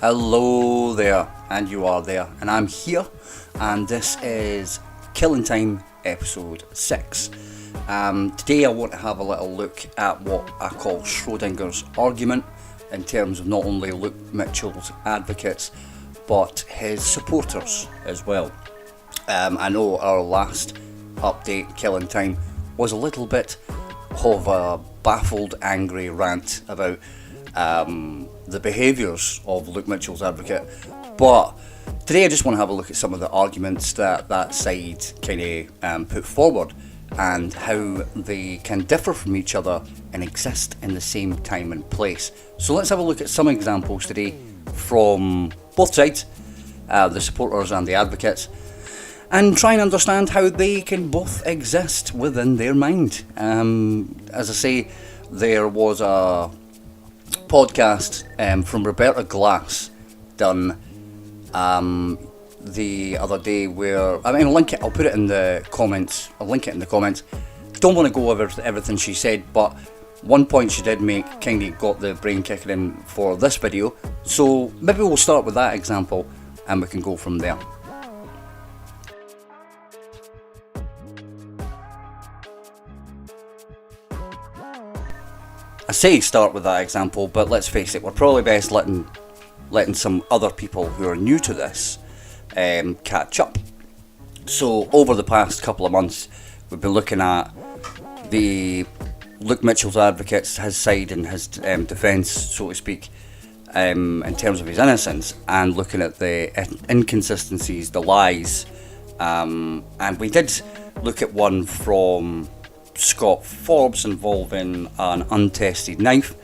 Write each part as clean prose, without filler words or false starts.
Hello there, and you are there, and I'm here, and this is Killin Time episode 6. Today I want to have a little look at what I call Schrödinger's argument in terms of not only Luke Mitchell's advocates but his supporters as well. I know our last update, Killin Time, was a little bit of a baffled, angry rant about the behaviours of Luke Mitchell's advocate, but today I just want to have a look at some of the arguments that side kind of put forward and how they can differ from each other and exist in the same time and place. So let's have a look at some examples today from both sides, the supporters and the advocates, and try and understand how they can both exist within their mind. As I say, there was a podcast from Roberta Glass done the other day where, I'll put it in the comments, I'll link it in the comments. Don't want to go over everything she said, but one point she did make kind of got the brain kicking in for this video, so maybe we'll start with that example and we can go from there. I say start with that example, but let's face it, we're probably best letting some other people who are new to this catch up. So over the past couple of months, we've been looking at the Luke Mitchell's advocates, his side and his defence, so to speak, in terms of his innocence, and looking at the inconsistencies, the lies, and we did look at one from Scott Forbes involving an untested knife.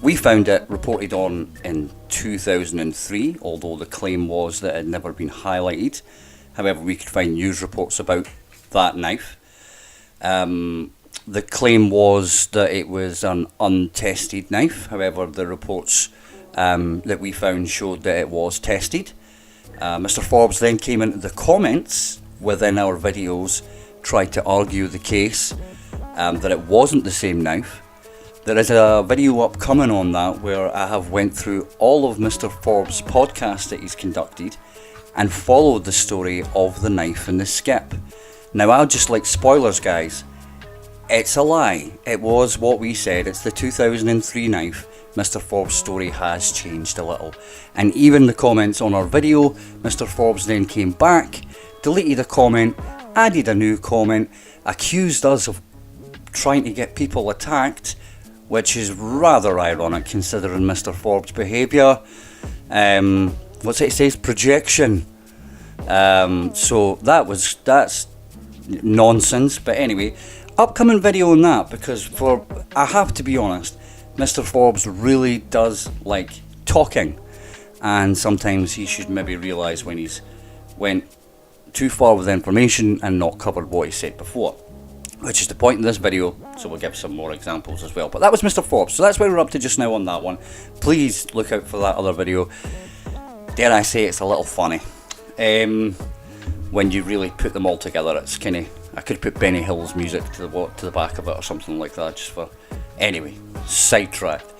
We found it reported on in 2003, although the claim was that it had never been highlighted. However, we could find news reports about that knife. The claim was that it was an untested knife. However, the reports that we found showed that it was tested. Mr. Forbes then came into the comments within our videos, tried to argue the case that it wasn't the same knife. There is a video upcoming on that where I have went through all of Mr. Forbes' podcasts that he's conducted and followed the story of the knife and the skip. Now, I'll just like spoilers, guys. It's a lie. It was what we said. It's the 2003 knife. Mr. Forbes' story has changed a little. And even the comments on our video, Mr. Forbes then came back, deleted a comment, added a new comment, accused us of trying to get people attacked, which is rather ironic considering Mr. Forbes' behaviour. What's it says? Projection. So that's nonsense. But anyway, upcoming video on that, because I have to be honest, Mr. Forbes really does like talking, and sometimes he should maybe realise when he's went too far with information and not covered what he said before, which is the point in this video, so we'll give some more examples as well. But that was Mr. Forbes, so that's where we're up to just now on that one. Please look out for that other video. Dare I say it's a little funny. When you really put them all together, it's kind of, I could put Benny Hill's music to the back of it or something like that, just for, anyway, sidetracked.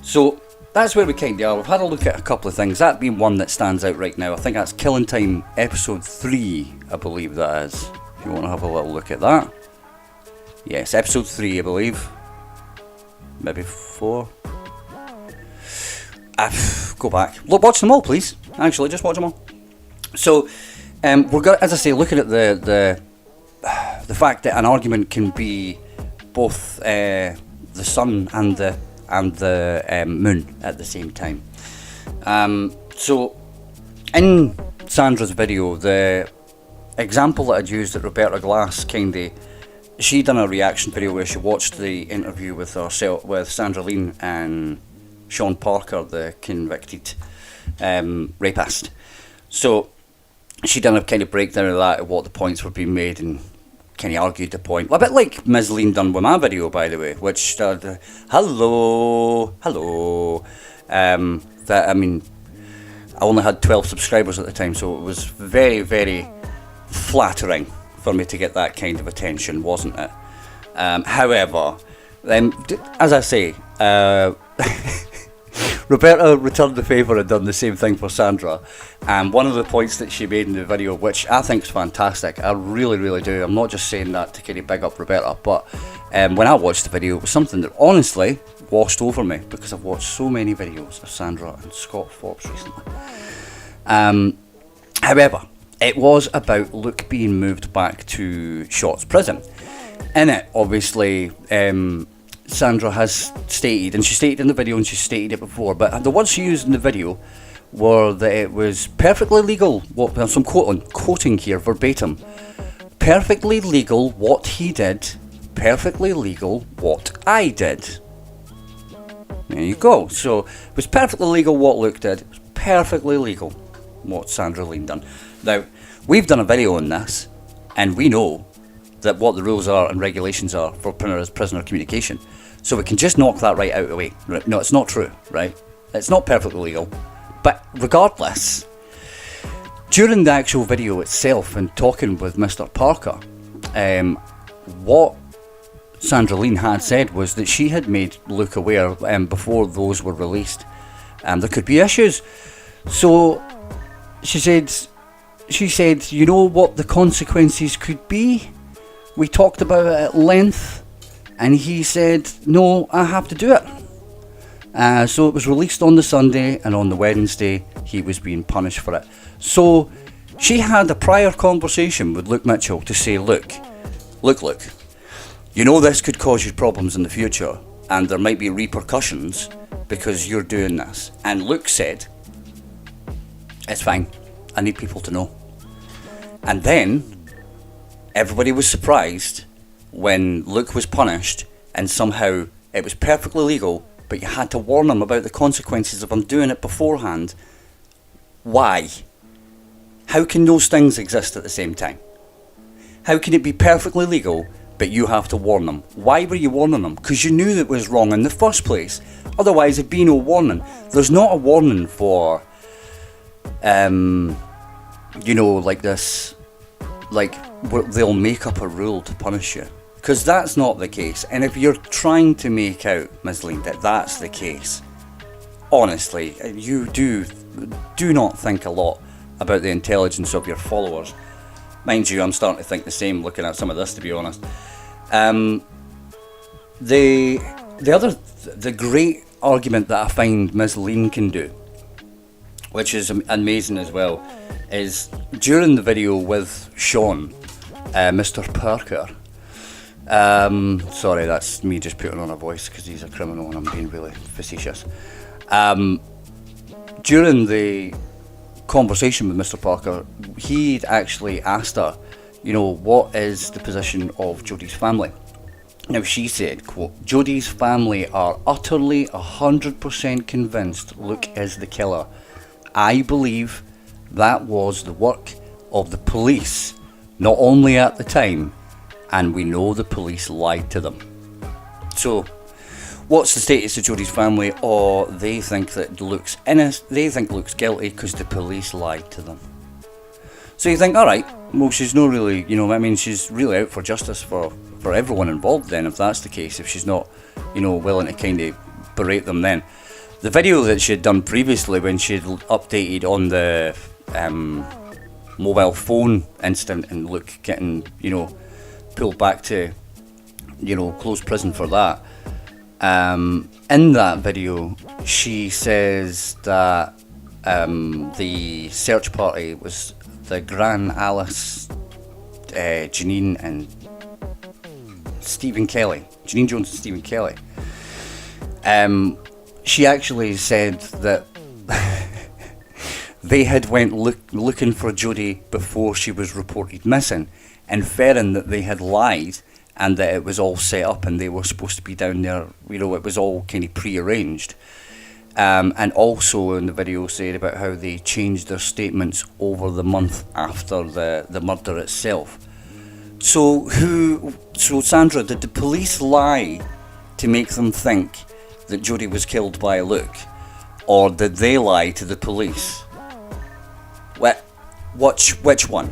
So that's where we kind of are. We've had a look at a couple of things, that being one that stands out right now. I think that's Killin Time episode 3, I believe that is, if you want to have a little look at that. Yes, episode 3, I believe. Maybe 4. Go back. Look, watch them all, please. Actually, just watch them all. So, we're going, as I say, looking at the fact that an argument can be both the sun and the moon at the same time. So, in Sandra's video, the example that I'd used that Roberta Glass she done a reaction video where she watched the interview with Sandra Lean and Sean Parker, the convicted rapist. So she done a kind of breakdown of that, of what the points were being made, and kind of argued the point. A bit like Ms. Lean done with my video, by the way, which hello. That, I mean, I only had 12 subscribers at the time, so it was very, very flattering for me to get that kind of attention, wasn't it? However, as I say, Roberta returned the favour and done the same thing for Sandra, and one of the points that she made in the video, which I think is fantastic, I really, really do, I'm not just saying that to kind of big up Roberta, but when I watched the video, it was something that honestly washed over me, because I've watched so many videos of Sandra and Scott Forbes recently. However, it was about Luke being moved back to Shot's prison. In it, obviously, Sandra has stated, and she stated in the video and she stated it before, but the words she used in the video were that it was perfectly legal, so I'm quoting here verbatim, perfectly legal what he did, perfectly legal what I did. There you go. So it was perfectly legal what Luke did, it was perfectly legal what Sandra Lean done. Now, we've done a video on this, and we know that what the rules are and regulations are for prisoner communication. So we can just knock that right out of the way. No, it's not true, right? It's not perfectly legal. But regardless, during the actual video itself and talking with Mr. Parker, what Sandra Lean had said was that she had made Luke aware before those were released, there could be issues. So she said, you know what the consequences could be? We talked about it at length, and he said, no, I have to do it. So it was released on the Sunday, and on the Wednesday, he was being punished for it. So she had a prior conversation with Luke Mitchell to say, look, you know this could cause you problems in the future, and there might be repercussions because you're doing this. And Luke said, it's fine, I need people to know. And then everybody was surprised when Luke was punished, and somehow it was perfectly legal, but you had to warn him about the consequences of him doing it beforehand. Why? How can those things exist at the same time? How can it be perfectly legal, but you have to warn them? Why were you warning them? Because you knew that it was wrong in the first place. Otherwise, there'd be no warning. There's not a warning for, like this, like they'll make up a rule to punish you. Because that's not the case. And if you're trying to make out, Ms. Lean, that that's the case, honestly, you do not think a lot about the intelligence of your followers. Mind you, I'm starting to think the same looking at some of this, to be honest. The great argument that I find Ms. Lean can do, which is amazing as well, is during the video with Sean, Mr. Parker. Sorry, that's me just putting on a voice because he's a criminal and I'm being really facetious. During the conversation with Mr. Parker, he'd actually asked her, what is the position of Jodie's family? Now she said, quote, Jodie's family are utterly 100% convinced Luke is the killer. I believe that was the work of the police, not only at the time, and we know the police lied to them. So, what's the status of Jodie's family? Or they think that Luke's innocent, they think Luke's guilty because the police lied to them. So you think, alright, well she's not really, she's really out for justice for everyone involved then, if that's the case, if she's not, willing to kind of berate them then. The video that she had done previously when she had updated on the mobile phone incident and Luke getting, pulled back to, closed prison for that. In that video, she says that the search party was the Gran Alice, Janine and Stephen Kelly. Janine Jones and Stephen Kelly. She actually said that they had went looking for Jodie before she was reported missing, inferring that they had lied and that it was all set up and they were supposed to be down there, it was all kind of pre-arranged. And also in the video said about how they changed their statements over the month after the murder itself. So Sandra, did the police lie to make them think that Jodie was killed by Luke? Or did they lie to the police Which one?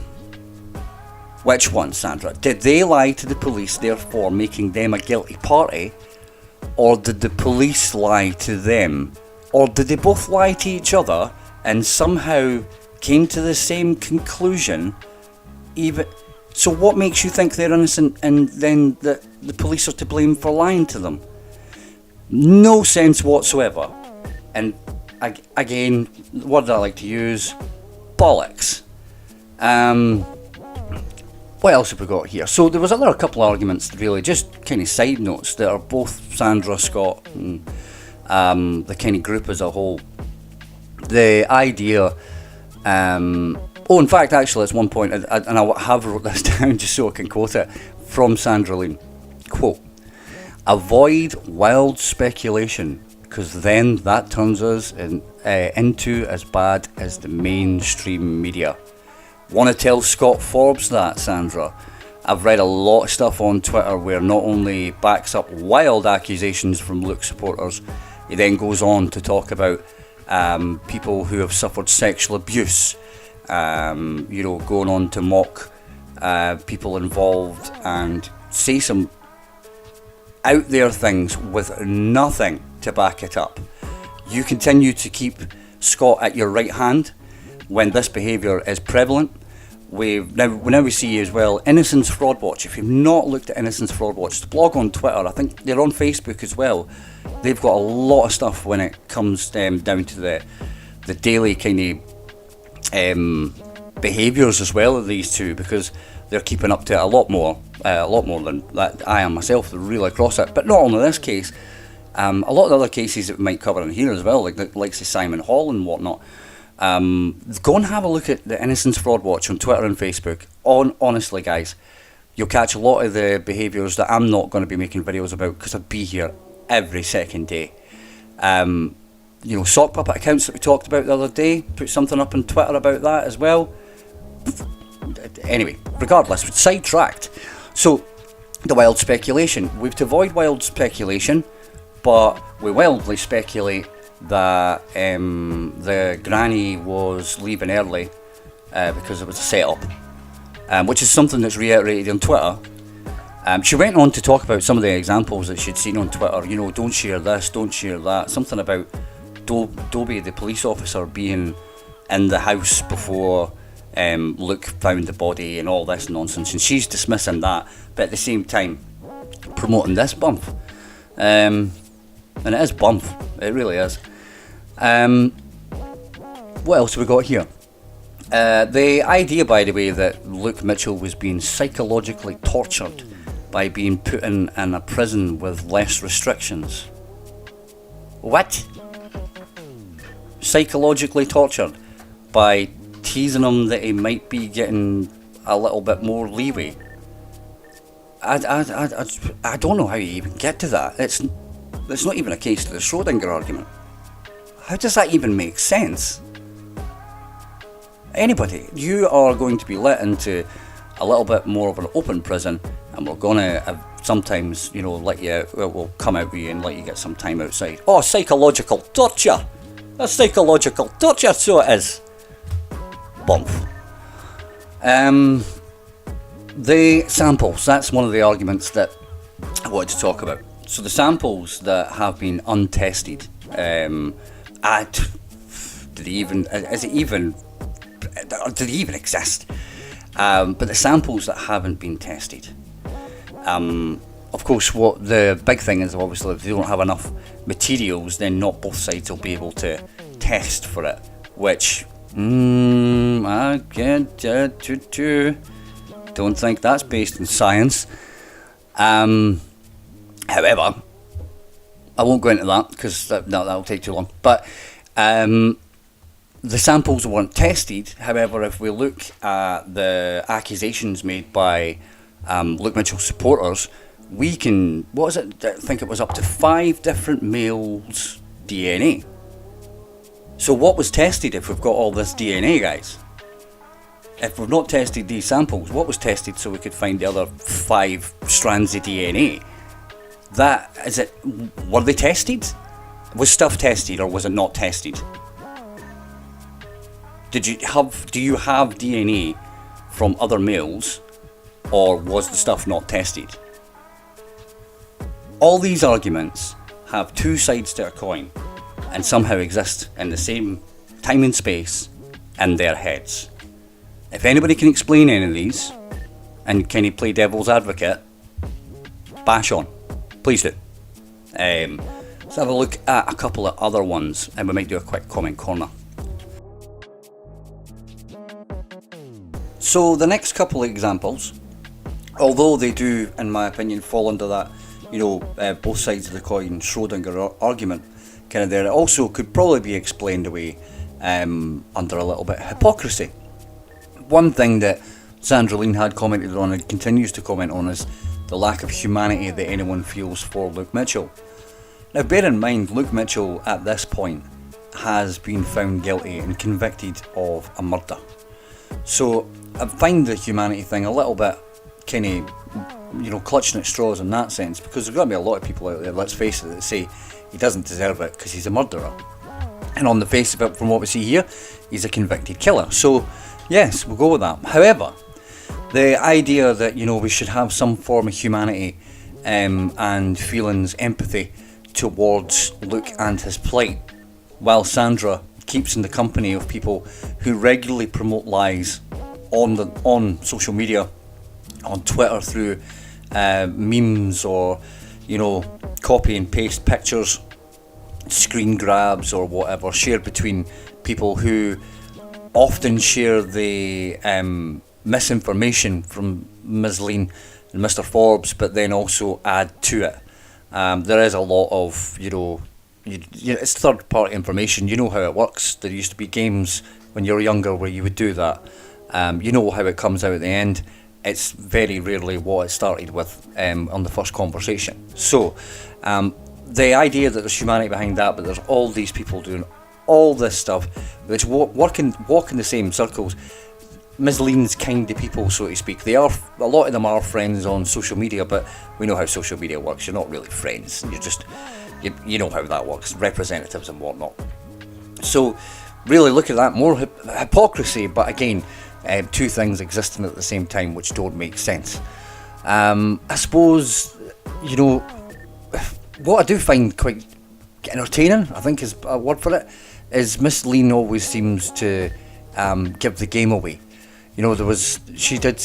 Which one, Sandra? Did they lie to the police, therefore making them a guilty party? Or did the police lie to them? Or did they both lie to each other and somehow came to the same conclusion? So what makes you think they're innocent and then the police are to blame for lying to them? No sense whatsoever. And again, the word I like to use, bollocks. What else have we got here? So there was a couple of arguments, really, just kind of side notes that are both Sandra, Scott, and the kind of group as a whole. The idea, in fact, actually, it's one point, and I have wrote this down just so I can quote it, from Sandra Lean. Quote, "Avoid wild speculation, because then that turns us into as bad as the mainstream media." Want to tell Scott Forbes that, Sandra? I've read a lot of stuff on Twitter where not only backs up wild accusations from Luke supporters, he then goes on to talk about people who have suffered sexual abuse, going on to mock people involved and say some out there things with nothing to back it up. You continue to keep Scott at your right hand when this behaviour is prevalent. Now we see as well Innocence Fraud Watch. If you've not looked at Innocence Fraud Watch, the blog on Twitter, I think they're on Facebook as well. They've got a lot of stuff when it comes down to the daily kind of behaviours as well of these two, because they're keeping up to it a lot more than that I am myself. They're really across it. But not only this case, a lot of the other cases that we might cover in here as well, like the likes of Simon Hall and whatnot. Go and have a look at the Innocence Fraud Watch on Twitter and Facebook. Honestly, guys, you'll catch a lot of the behaviours that I'm not going to be making videos about because I'd be here every second day. Sock puppet accounts that we talked about the other day, put something up on Twitter about that as well. Anyway, regardless, we're sidetracked. So, the wild speculation. We've to avoid wild speculation, but we wildly speculate that the granny was leaving early because it was a set-up, which is something that's reiterated on Twitter. She went on to talk about some of the examples that she'd seen on Twitter, don't share this, don't share that, something about Dobie, the police officer, being in the house before Luke found the body and all this nonsense, and she's dismissing that, but at the same time promoting this bump. And it is bump, it really is. What else have we got here? The idea, by the way, that Luke Mitchell was being psychologically tortured by being put in a prison with less restrictions. What? Psychologically tortured by teasing him that he might be getting a little bit more leeway. I don't know how you even get to that. It's not even a case to the Schrödinger argument. How does that even make sense? Anybody, you are going to be let into a little bit more of an open prison, and we're going to sometimes, let you, we'll come out with you and let you get some time outside. Oh, psychological torture! That's psychological torture, so it is. Bump. The samples, that's one of the arguments that I wanted to talk about. So the samples that have been untested, did they even exist? But the samples that haven't been tested, of course, what the big thing is, obviously, if they don't have enough materials, then not both sides will be able to test for it, which I don't think that's based in science. However, I won't go into that because that'll take too long. But the samples weren't tested. However, if we look at the accusations made by Luke Mitchell supporters, we can, I think it was up to 5 different males' DNA. So what was tested if we've got all this DNA, guys? If we've not tested these samples, what was tested so we could find the other 5 strands of DNA? Were they tested? Was stuff tested or was it not tested? Do you have DNA from other males, or was the stuff not tested? All these arguments have two sides to a coin and somehow exist in the same time and space in their heads. If anybody can explain any of these, and can he play devil's advocate, bash on. Please do. Let's have a look at a couple of other ones, and we might do a quick comment corner. So the next couple of examples, although they do, in my opinion, fall under that, both sides of the coin Schrödinger argument kind of there, it also could probably be explained away under a little bit of hypocrisy. One thing that Sandra Lean had commented on and continues to comment on is the lack of humanity that anyone feels for Luke Mitchell. Now bear in mind, Luke Mitchell at this point has been found guilty and convicted of a murder. So I find the humanity thing a little bit kind of, clutching at straws in that sense, because there's going to be a lot of people out there, let's face it, that say he doesn't deserve it because he's a murderer. And on the face of it, from what we see here, he's a convicted killer. So yes, we'll go with that. However, the idea that, we should have some form of humanity and feelings, empathy towards Luke and his plight, while Sandra keeps in the company of people who regularly promote lies on social media, on Twitter, through memes or copy and paste pictures, screen grabs or whatever, shared between people who often share the misinformation from Ms. Lean and Mr. Forbes, but then also add to it. There is a lot of, it's third party information. You know how it works. There used to be games when you were younger where you would do that. You know how it comes out at the end. It's very rarely what it started with on the first conversation. So the idea that there's humanity behind that, but there's all these people doing all this stuff, which walk in the same circles. Ms. Lean's kind of people, so to speak. A lot of them are friends on social media, but we know how social media works. You're not really friends. You're just, you know how that works, representatives and whatnot. So really look at that, more hypocrisy, but again, two things existing at the same time which don't make sense. I suppose, what I do find quite entertaining, I think is a word for it, is Miss Lean always seems to give the game away. She did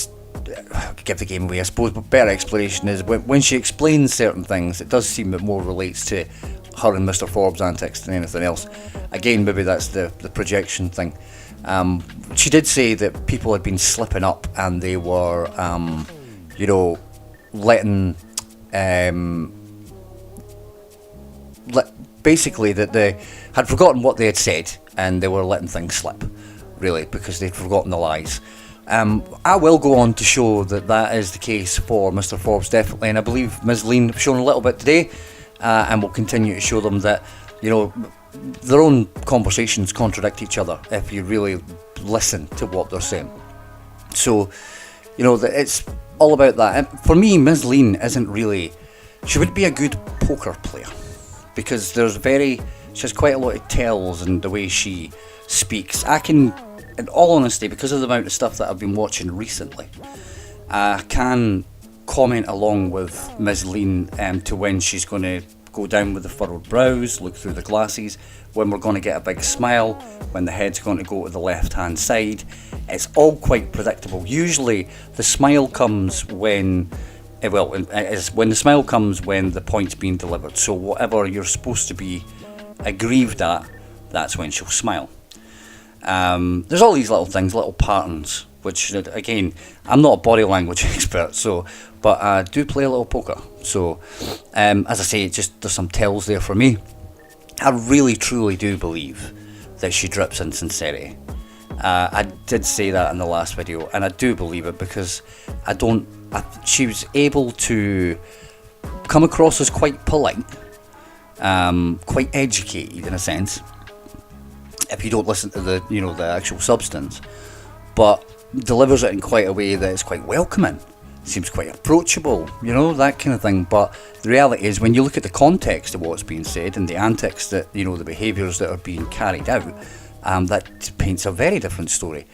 give the game away, I suppose, but better explanation is when she explains certain things, it does seem it more relates to her and Mr. Forbes' antics than anything else. Again, maybe that's the projection thing. She did say that people had been slipping up and they were, letting, basically that they had forgotten what they had said and they were letting things slip, really, because they'd forgotten the lies. I will go on to show that is the case for Mr. Forbes, definitely, and I believe Ms. Lean have shown a little bit today, and will continue to show them that, their own conversations contradict each other if you really listen to what they're saying. So, it's all about that. And for me, Ms. Lean she would be a good poker player, because she has quite a lot of tells in the way she speaks. I can, in all honesty, because of the amount of stuff that I've been watching recently, I can comment along with Ms. Lean to when she's going to go down with the furrowed brows, look through the glasses, when we're going to get a big smile, when the head's going to go to the left hand side. It's all quite predictable. Usually the smile comes when the smile comes when the point's being delivered. So whatever you're supposed to be aggrieved at, that's when she'll smile. There's all these little things, little patterns, which, again, I'm not a body language expert, but I do play a little poker. So, as I say, there's some tells there for me. I really, truly do believe that she drips in sincerity. I did say that in the last video, and I do believe it because she was able to come across as quite polite, quite educated in a sense, if you don't listen to the actual substance, but delivers it in quite a way that is quite welcoming, seems quite approachable, that kind of thing. But the reality is, when you look at the context of what's being said and the antics that, the behaviours that are being carried out, that paints a very different story.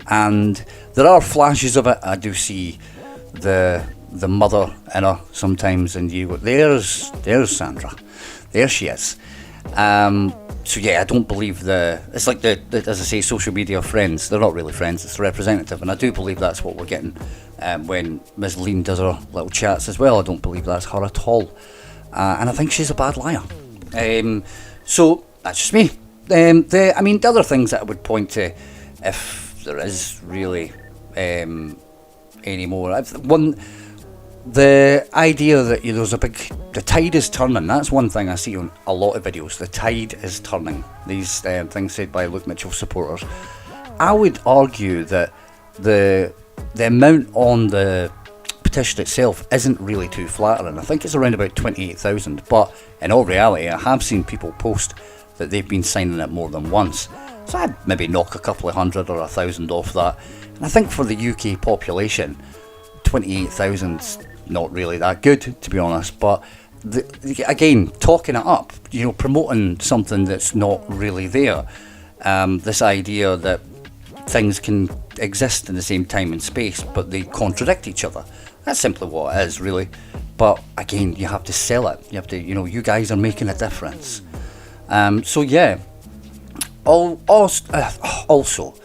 And there are flashes of it. I do see the mother in her sometimes, and you go, there's Sandra, there she is. So yeah, I don't believe it's like the as I say, social media friends. They're not really friends, it's representative, and I do believe that's what we're getting when Ms. Lean does her little chats as well. I don't believe that's her at all, and I think she's a bad liar. So that's just me. The other things that I would point to, if there is really any more, the idea that there's the tide is turning. That's one thing I see on a lot of videos. The tide is turning. These things said by Luke Mitchell supporters. I would argue that the amount on the petition itself isn't really too flattering. I think it's around about 28,000, but in all reality, I have seen people post that they've been signing it more than once. So I'd maybe knock a couple of hundred or 1,000 off that. And I think for the UK population, 28,000's not really that good, to be honest. But again, talking it up, promoting something that's not really there. This idea that things can exist in the same time and space, but they contradict each other. That's simply what it is, really. But again, you have to sell it. You have to, you guys are making a difference. So yeah. Also,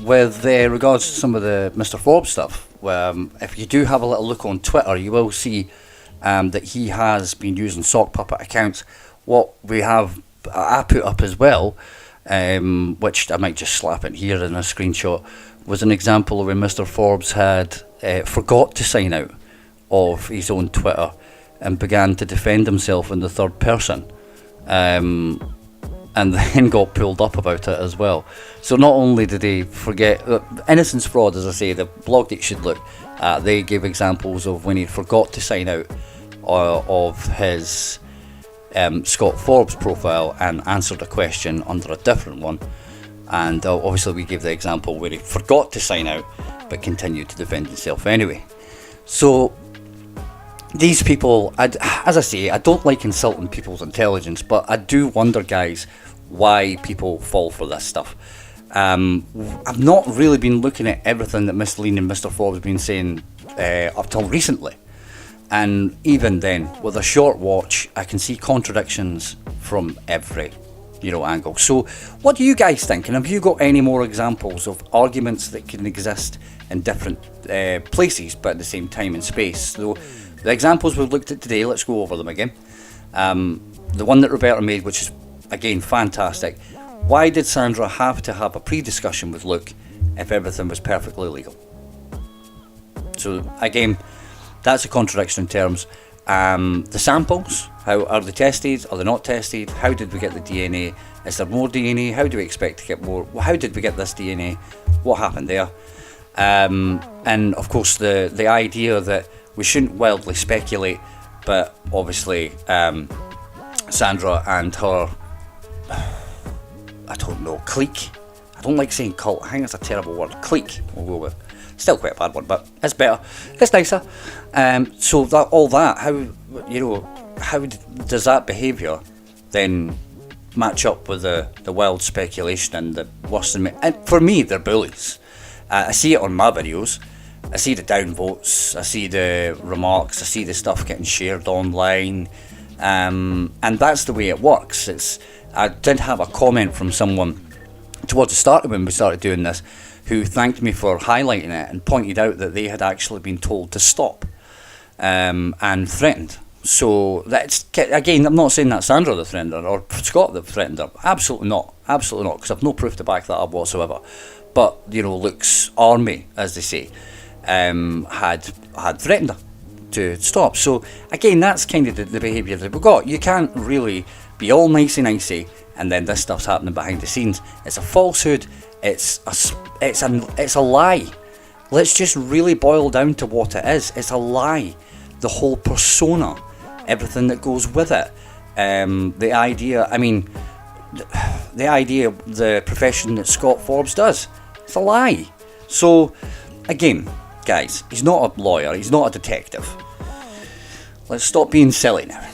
with regards to some of the Mr. Forbes stuff, if you do have a little look on Twitter, you will see that he has been using sock puppet accounts. What I put up as well, which I might just slap in here in a screenshot, was an example of when Mr. Forbes had forgot to sign out of his own Twitter and began to defend himself in the third person. And then got pulled up about it as well. So not only did he forget, Innocence Fraud, as I say, the blog that you should look at, they gave examples of when he forgot to sign out of his Scott Forbes profile and answered a question under a different one. And obviously we gave the example where he forgot to sign out but continued to defend himself anyway. So these people, as I say, I don't like insulting people's intelligence, but I do wonder, guys, why people fall for this stuff. I've not really been looking at everything that Miss Lean and Mr. Forbes have been saying up till recently. And even then, with a short watch, I can see contradictions from every angle. So what do you guys think? And have you got any more examples of arguments that can exist in different places but at the same time and space? So the examples we've looked at today, let's go over them again. The one that Roberta made, which is again fantastic. Why did Sandra have to have a pre-discussion with Luke if everything was perfectly legal? So again, that's a contradiction in terms. The samples, how are they tested? Are they not tested? How did we get the DNA? Is there more DNA? How do we expect to get more? How did we get this DNA? What happened there? And of course the idea that we shouldn't wildly speculate, but obviously Sandra and her, I don't know, clique. I don't like saying cult. I think it's a terrible word. Clique, we'll go with. Still quite a bad one, but it's better. It's nicer. So how does that behaviour then match up with the wild speculation and the worse than me? And for me, they're bullies. I see it on my videos. I see the downvotes. I see the remarks. I see the stuff getting shared online. And that's the way it works. I did have a comment from someone towards the start of when we started doing this, who thanked me for highlighting it and pointed out that they had actually been told to stop and threatened. So that's, again, I'm not saying that Sandra the threatened her or Scott the threatened her. Absolutely not, because I've no proof to back that up whatsoever. But Luke's army, as they say, had threatened her to stop. So again, that's kind of the behaviour that we've got. You can't really be all nicey and then this stuff's happening behind the scenes. It's a falsehood. It's a lie. Let's just really boil down to what it is. It's a lie. The whole persona, everything that goes with it. The idea, the profession that Scott Forbes does, it's a lie. So again, guys, he's not a lawyer, he's not a detective. Let's stop being silly now.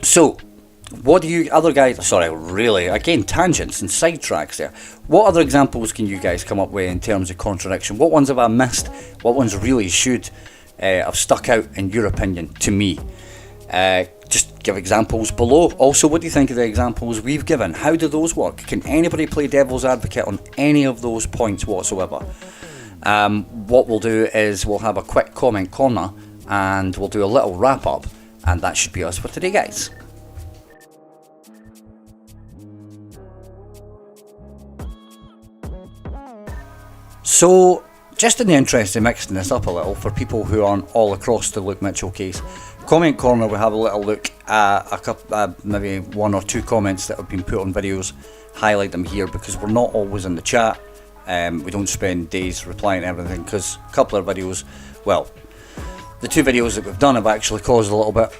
So What do you other guys? Sorry, really, again, tangents and sidetracks there. What other examples can you guys come up with in terms of contradiction? What ones have I missed? What ones really should have stuck out in your opinion to me? Just give examples below. Also, what do you think of the examples we've given? How do those work? Can anybody play devil's advocate on any of those points whatsoever? What we'll do is we'll have a quick comment corner and we'll do a little wrap up, and that should be us for today, guys. So, just in the interest of mixing this up a little for people who aren't all across the Luke Mitchell case, comment corner we have a little look at a couple, maybe one or two comments that have been put on videos, highlight them here because we're not always in the chat. We don't spend days replying to everything because a couple of videos, well, the two videos that we've done have actually caused a little bit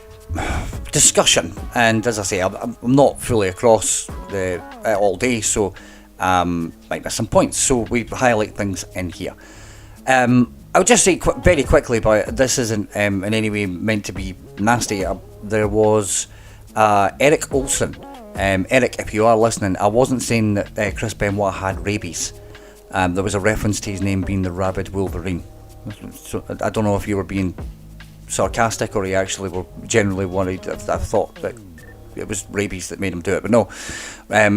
discussion, and as I say, I'm not fully across the all day, so might miss some points, so we highlight things in here. I'll just say very quickly, but this isn't in any way meant to be nasty. There was Eric Olsen. Eric, if you are listening, I wasn't saying that Chris Benoit had rabies. There was a reference to his name being the rabid Wolverine. So I don't know if you were being sarcastic or you actually were generally worried. I thought that it was rabies that made him do it, but no.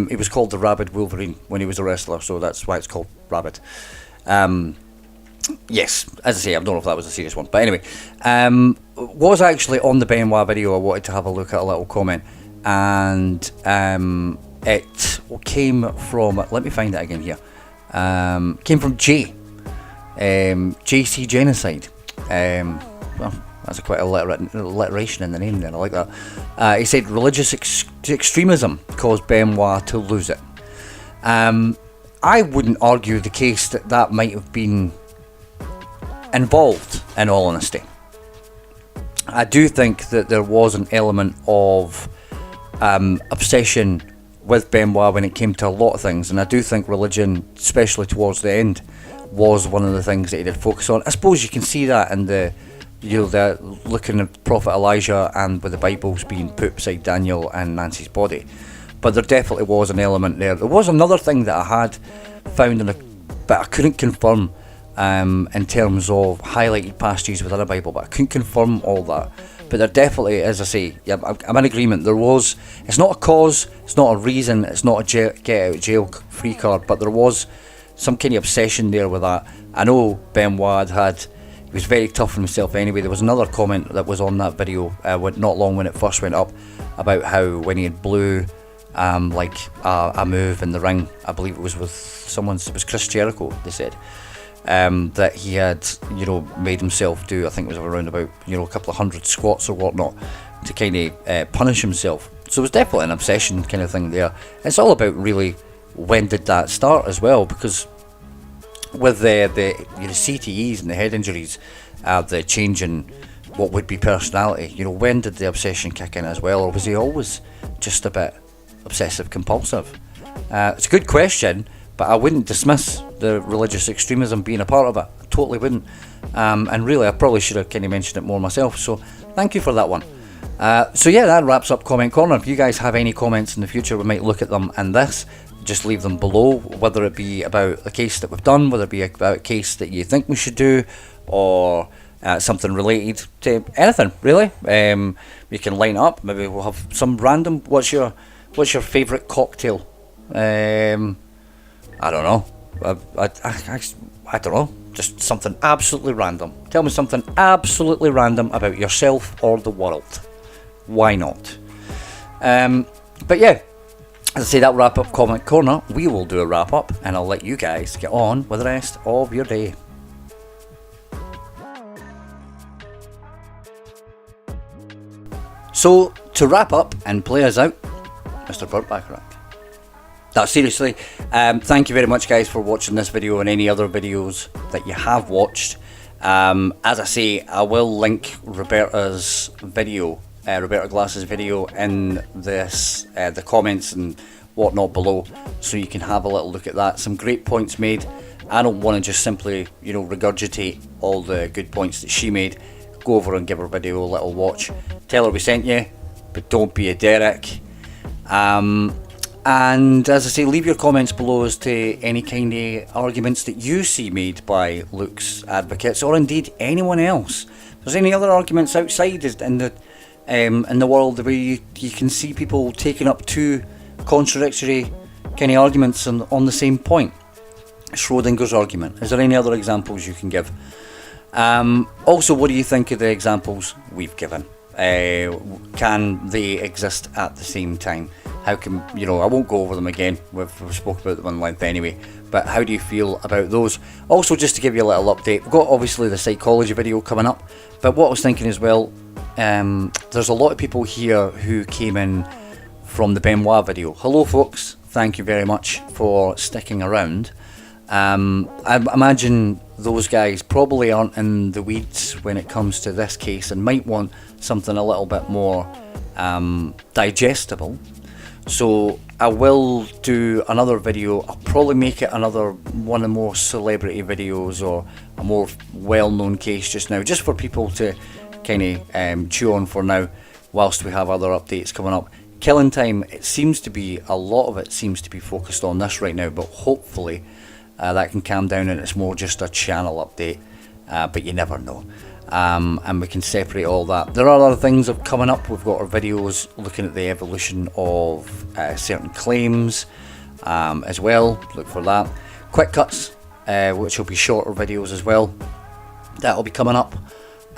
He was called the rabid Wolverine when he was a wrestler, so that's why it's called rabid. Yes, as I say, I don't know if that was a serious one, but anyway, was actually on the Benoit video. I wanted to have a look at a little comment, and it came from, let me find it again here, came from Jay, JC Genocide. Well, that's quite a alliteration in the name there, I like that. He said religious extremism caused Benoit to lose it. I wouldn't argue the case that might have been involved, in all honesty. I do think that there was an element of obsession with Benoit when it came to a lot of things, and I do think religion, especially towards the end, was one of the things that he did focus on. I suppose you can see that in the looking at Prophet Elijah and with the Bibles being put beside Daniel and Nancy's body. But there definitely was an element there. There was another thing that I had found but I couldn't confirm in terms of highlighted passages within a Bible, but I couldn't confirm all that. But there definitely, as I say, yeah, I'm in agreement. There was, it's not a cause, it's not a reason, it's not a get out of jail free card, but there was some kind of obsession there with that. I know Benoit he was very tough on himself anyway. There was another comment that was on that video not long when it first went up about how when he had blew like a move in the ring, I believe it was with it was Chris Jericho, they said, that he had, made himself do, I think it was around about, a couple of hundred squats or whatnot to kind of punish himself. So it was definitely an obsession kind of thing there. It's all about really when did that start as well, because with the CTEs and the head injuries, the change in what would be personality, when did the obsession kick in as well, or was he always just a bit obsessive compulsive? It's a good question, but I wouldn't dismiss the religious extremism being a part of it. I totally wouldn't. And really, I probably should have kind of mentioned it more myself, so thank you for that one. So yeah, that wraps up Comment Corner. If you guys have any comments in the future, we might look at them in this. Just leave them below, whether it be about a case that we've done, whether it be about a case that you think we should do, or something related to anything, really. We can line up, maybe we'll have some random, what's your favourite cocktail? I don't know. I don't know. Just something absolutely random. Tell me something absolutely random about yourself or the world. Why not? But yeah, as I say, that'll wrap up Comment Corner. We will do a wrap up, and I'll let you guys get on with the rest of your day. So, to wrap up and play us out, Mr. Burt Bacharach. Seriously, thank you very much, guys, for watching this video and any other videos that you have watched. As I say, I will link Roberta's video, Roberta Glass's video, in this the comments and whatnot below, so you can have a little look at that. Some great points made. I don't want to just simply, regurgitate all the good points that she made. Go over and give her video a little watch. Tell her we sent you, but don't be a Derek. And as I say, leave your comments below as to any kind of arguments that you see made by Luke's advocates, or indeed anyone else. If there's any other arguments outside in the world where you can see people taking up two contradictory kind of arguments on the same point. Schrödinger's argument. Is there any other examples you can give? Also, what do you think of the examples we've given? Can they exist at the same time? How can, I won't go over them again, we've spoke about them in length anyway, but how do you feel about those? Also, just to give you a little update, we've got obviously the psychology video coming up, but what I was thinking as well, there's a lot of people here who came in from the Benoit video. Hello folks, thank you very much for sticking around. I imagine those guys probably aren't in the weeds when it comes to this case and might want something a little bit more digestible. So I will do another video. I'll probably make it another one of the more celebrity videos or a more well-known case just now, just for people to kind of chew on for now whilst we have other updates coming up. Killin Time, a lot of it seems to be focused on this right now, but hopefully that can calm down and it's more just a channel update, but you never know. And we can separate all that. There are other things coming up. We've got our videos looking at the evolution of certain claims as well. Look for that. Quick cuts, which will be shorter videos as well. That'll be coming up.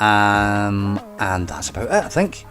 And that's about it, I think.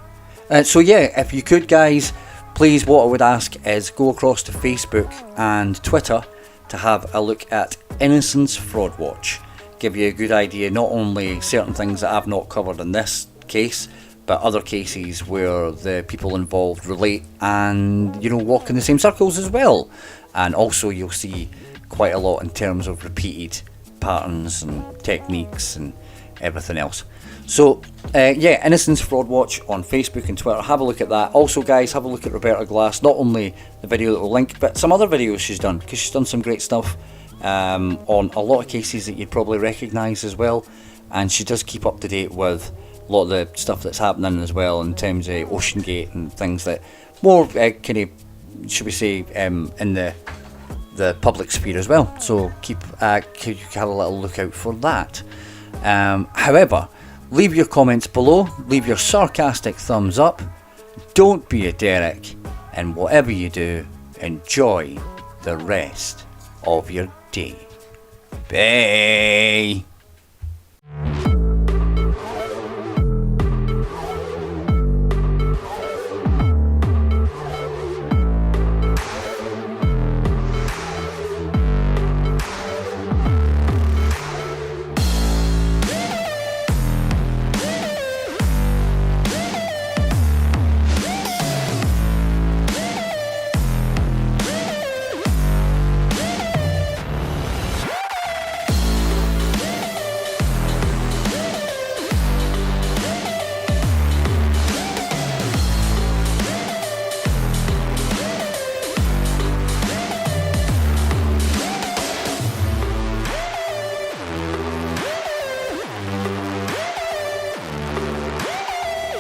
So yeah, if you could guys, please, what I would ask is go across to Facebook and Twitter to have a look at Innocence Fraud Watch. Give you a good idea, not only certain things that I've not covered in this case, but other cases where the people involved relate and, walk in the same circles as well. And also you'll see quite a lot in terms of repeated patterns and techniques and everything else. So yeah, Innocence Fraud Watch on Facebook and Twitter, have a look at that. Also guys, have a look at Roberta Glass, not only the video that we'll link, but some other videos she's done, because she's done some great stuff on a lot of cases that you'd probably recognise as well, and she does keep up to date with a lot of the stuff that's happening as well in terms of Ocean Gate and things that more kind of, should we say, in the public sphere as well. So keep have a little look out for that. However, leave your comments below, leave your sarcastic thumbs up, don't be a Derek, and whatever you do, enjoy the rest of your day. Bye.